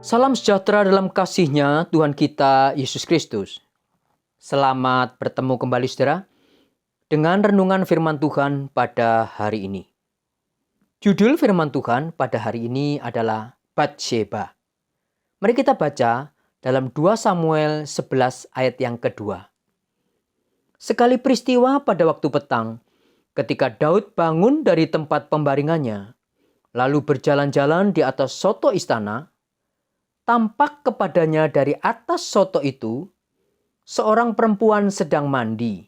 Salam sejahtera dalam kasih-Nya Tuhan kita Yesus Kristus. Selamat bertemu kembali saudara dengan renungan firman Tuhan pada hari ini. Judul firman Tuhan pada hari ini adalah Batsheba. Mari kita baca dalam 2 Samuel 11 ayat yang kedua. Sekali peristiwa pada waktu petang, ketika Daud bangun dari tempat pembaringannya, lalu berjalan-jalan di atas soto istana, tampak kepadanya dari atas soto itu seorang perempuan sedang mandi.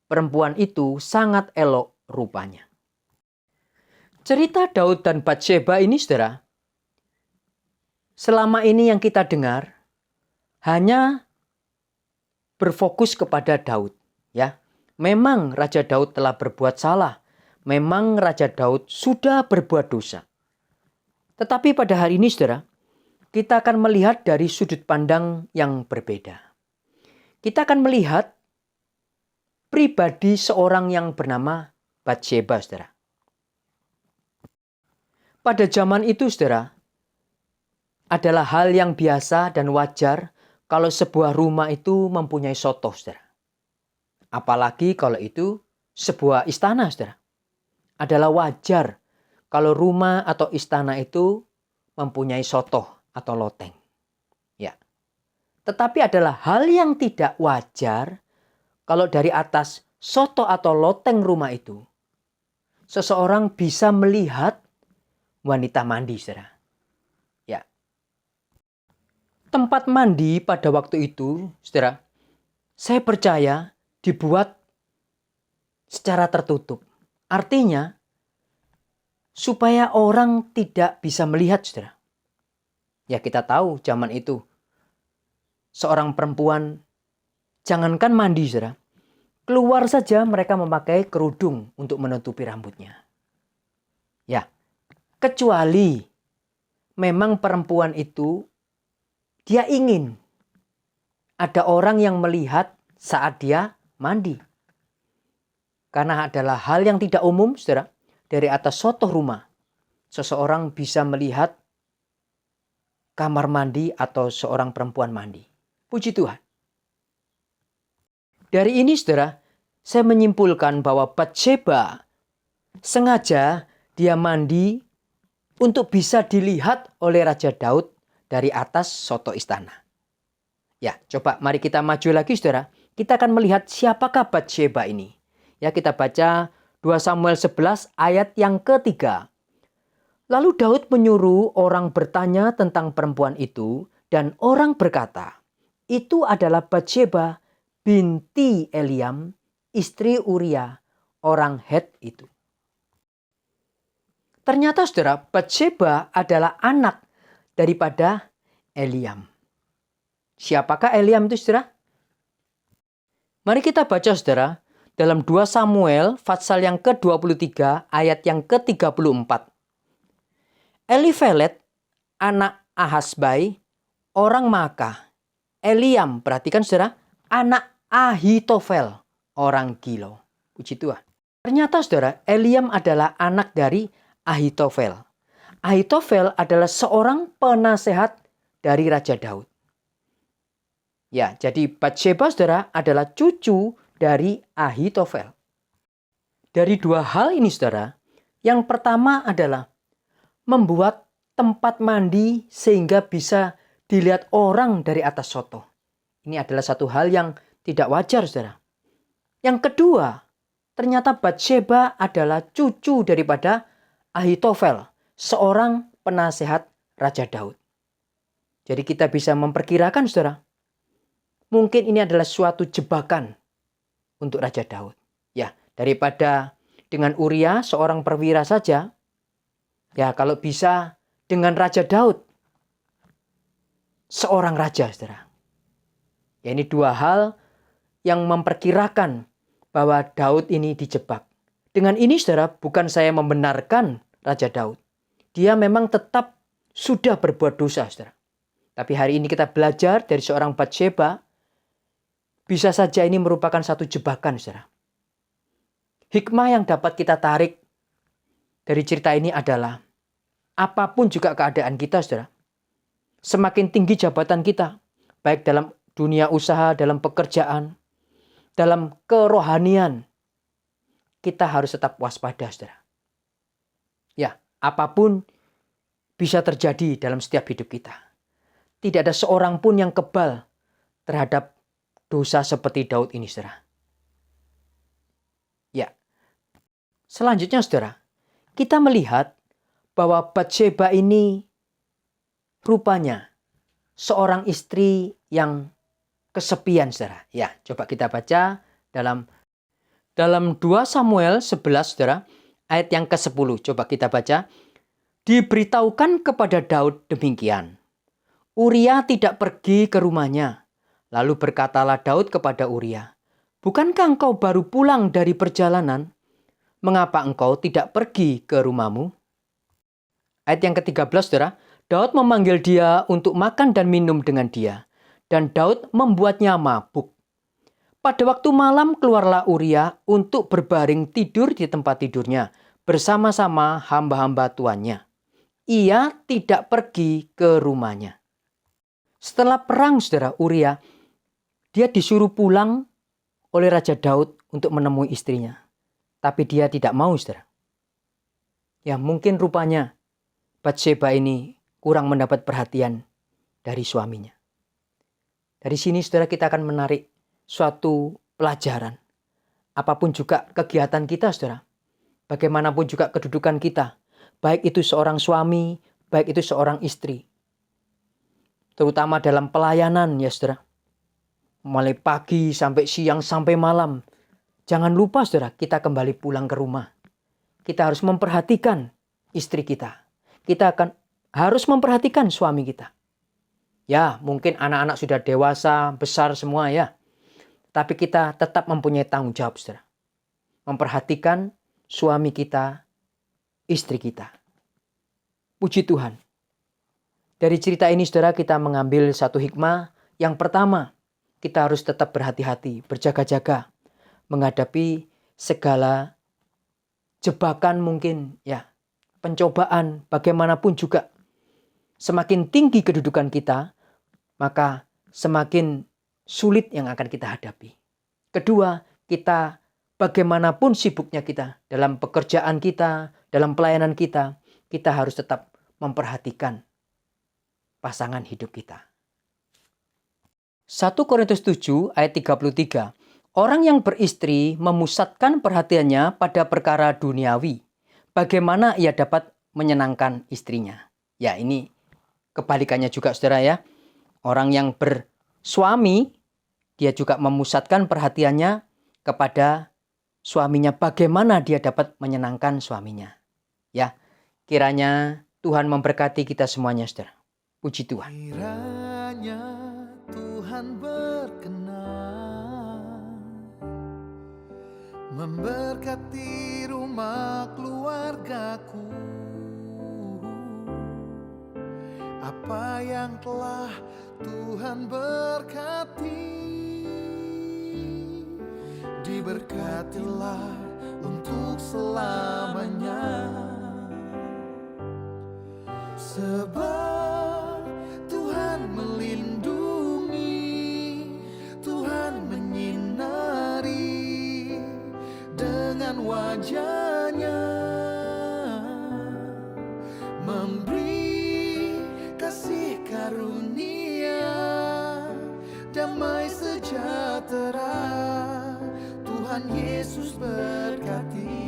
Perempuan itu sangat elok rupanya. Cerita Daud dan Batsheba ini saudara, selama ini yang kita dengar hanya berfokus kepada Daud. Ya, memang Raja Daud telah berbuat salah. Memang Raja Daud sudah berbuat dosa. Tetapi pada hari ini saudara, kita akan melihat dari sudut pandang yang berbeda. Kita akan melihat pribadi seorang yang bernama Batsheba, saudara. Pada zaman itu, saudara, adalah hal yang biasa dan wajar kalau sebuah rumah itu mempunyai soto, saudara. Apalagi kalau itu sebuah istana, saudara. Adalah wajar kalau rumah atau istana itu mempunyai soto atau loteng. Ya. Tetapi adalah hal yang tidak wajar kalau dari atas soto atau loteng rumah itu seseorang bisa melihat wanita mandi, saudara. Ya. Tempat mandi pada waktu itu, saudara, saya percaya dibuat secara tertutup. Artinya supaya orang tidak bisa melihat, saudara. Ya, kita tahu zaman itu seorang perempuan jangankan mandi, saudara, keluar saja mereka memakai kerudung untuk menutupi rambutnya. Ya, kecuali memang perempuan itu dia ingin ada orang yang melihat saat dia mandi. Karena adalah hal yang tidak umum, saudara, dari atas soto rumah seseorang bisa melihat kamar mandi atau seorang perempuan mandi. Puji Tuhan. Dari ini, saudara, saya menyimpulkan bahwa Batsheba sengaja dia mandi untuk bisa dilihat oleh Raja Daud dari atas soto istana. Ya, coba mari kita maju lagi, saudara. Kita akan melihat siapakah Batsheba ini. Ya, kita baca 2 Samuel 11 ayat yang ketiga. Lalu Daud menyuruh orang bertanya tentang perempuan itu, dan orang berkata, itu adalah Batsheba binti Eliam, istri Uria, orang Het itu. Ternyata saudara, Batsheba adalah anak daripada Eliam. Siapakah Eliam itu, saudara? Mari kita baca, saudara, dalam 2 Samuel pasal yang ke-23 ayat yang ke-34. Elifelet, anak Ahasbai, orang Maakah. Eliam, perhatikan saudara, anak Ahitofel, orang Gilo. Puji Tuhan. Ternyata saudara, Eliam adalah anak dari Ahitofel. Ahitofel adalah seorang penasehat dari Raja Daud. Ya, jadi Batsheba saudara adalah cucu dari Ahitofel. Dari dua hal ini saudara, yang pertama adalah membuat tempat mandi sehingga bisa dilihat orang dari atas soto. Ini adalah satu hal yang tidak wajar, saudara. Yang kedua, ternyata Batsheba adalah cucu daripada Ahitofel, seorang penasehat Raja Daud. Jadi kita bisa memperkirakan, saudara, mungkin ini adalah suatu jebakan untuk Raja Daud. Ya, daripada dengan Uria, seorang perwira saja, ya, kalau bisa dengan Raja Daud, seorang raja, saudara. Ya, ini dua hal yang memperkirakan bahwa Daud ini dijebak. Dengan ini, saudara, bukan saya membenarkan Raja Daud. Dia memang tetap sudah berbuat dosa, saudara. Tapi hari ini kita belajar dari seorang Batsheba, bisa saja ini merupakan satu jebakan, saudara. Hikmah yang dapat kita tarik dari cerita ini adalah apapun juga keadaan kita, saudara, Semakin tinggi jabatan kita, baik dalam dunia usaha, dalam pekerjaan, dalam kerohanian, kita harus tetap waspada, saudara. Ya, apapun bisa terjadi dalam setiap hidup kita. Tidak ada seorang pun yang kebal terhadap dosa seperti Daud ini, saudara. Ya, selanjutnya, saudara, kita melihat bahwa Batsheba ini rupanya seorang istri yang kesepian, saudara. Ya, coba kita baca dalam 2 Samuel 11, saudara, ayat yang ke-10. Coba kita baca. Diberitahukan kepada Daud demikian. Uria tidak pergi ke rumahnya. Lalu berkatalah Daud kepada Uria, bukankah engkau baru pulang dari perjalanan? Mengapa engkau tidak pergi ke rumahmu? Ayat yang ke-13, saudara. Daud memanggil dia untuk makan dan minum dengan dia. Dan Daud membuatnya mabuk. Pada waktu malam keluarlah Uria untuk berbaring tidur di tempat tidurnya bersama-sama hamba-hamba tuannya. Ia tidak pergi ke rumahnya. Setelah perang, saudara, Uria, dia disuruh pulang oleh Raja Daud untuk menemui istrinya. Tapi dia tidak mau, saudara. Ya, mungkin rupanya Batsheba ini kurang mendapat perhatian dari suaminya. Dari sini, saudara, kita akan menarik suatu pelajaran. Apapun juga kegiatan kita, saudara. Bagaimanapun juga kedudukan kita. Baik itu seorang suami, baik itu seorang istri. Terutama dalam pelayanan, ya saudara. Mulai pagi sampai siang sampai malam. Jangan lupa, saudara, kita kembali pulang ke rumah. Kita harus memperhatikan istri kita. Kita harus memperhatikan suami kita. Ya, mungkin anak-anak sudah dewasa, besar semua ya. Tapi kita tetap mempunyai tanggung jawab, saudara. Memperhatikan suami kita, istri kita. Puji Tuhan. Dari cerita ini, saudara, kita mengambil satu hikmah. Yang pertama, kita harus tetap berhati-hati, berjaga-jaga menghadapi segala jebakan mungkin, ya, pencobaan, bagaimanapun juga. Semakin tinggi kedudukan kita, maka semakin sulit yang akan kita hadapi. Kedua, kita bagaimanapun sibuknya kita dalam pekerjaan kita, dalam pelayanan kita harus tetap memperhatikan pasangan hidup kita. 1 Korintus 7 ayat 33. Orang yang beristri memusatkan perhatiannya pada perkara duniawi. Bagaimana ia dapat menyenangkan istrinya? Ya, ini kebalikannya juga, saudara ya. Orang yang bersuami, dia juga memusatkan perhatiannya kepada suaminya. Bagaimana dia dapat menyenangkan suaminya? Ya, kiranya Tuhan memberkati kita semuanya, saudara. Puji Tuhan. Kiranya Tuhan berkenan memberkati rumah keluargaku. Apa yang telah Tuhan berkati, diberkatilah untuk selamanya. Sebab Tuhan melindungi, Tuhan menyinari dengan wajah-Nya, memberi kasih karunia, damai sejahtera. Tuhan Yesus berkati.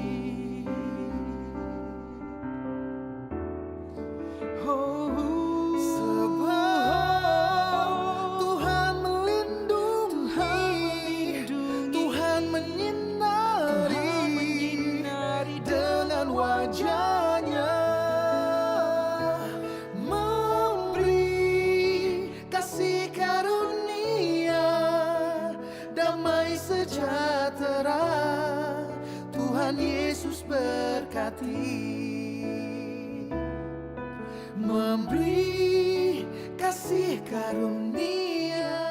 Tuhan Yesus berkati, memberi kasih karunia.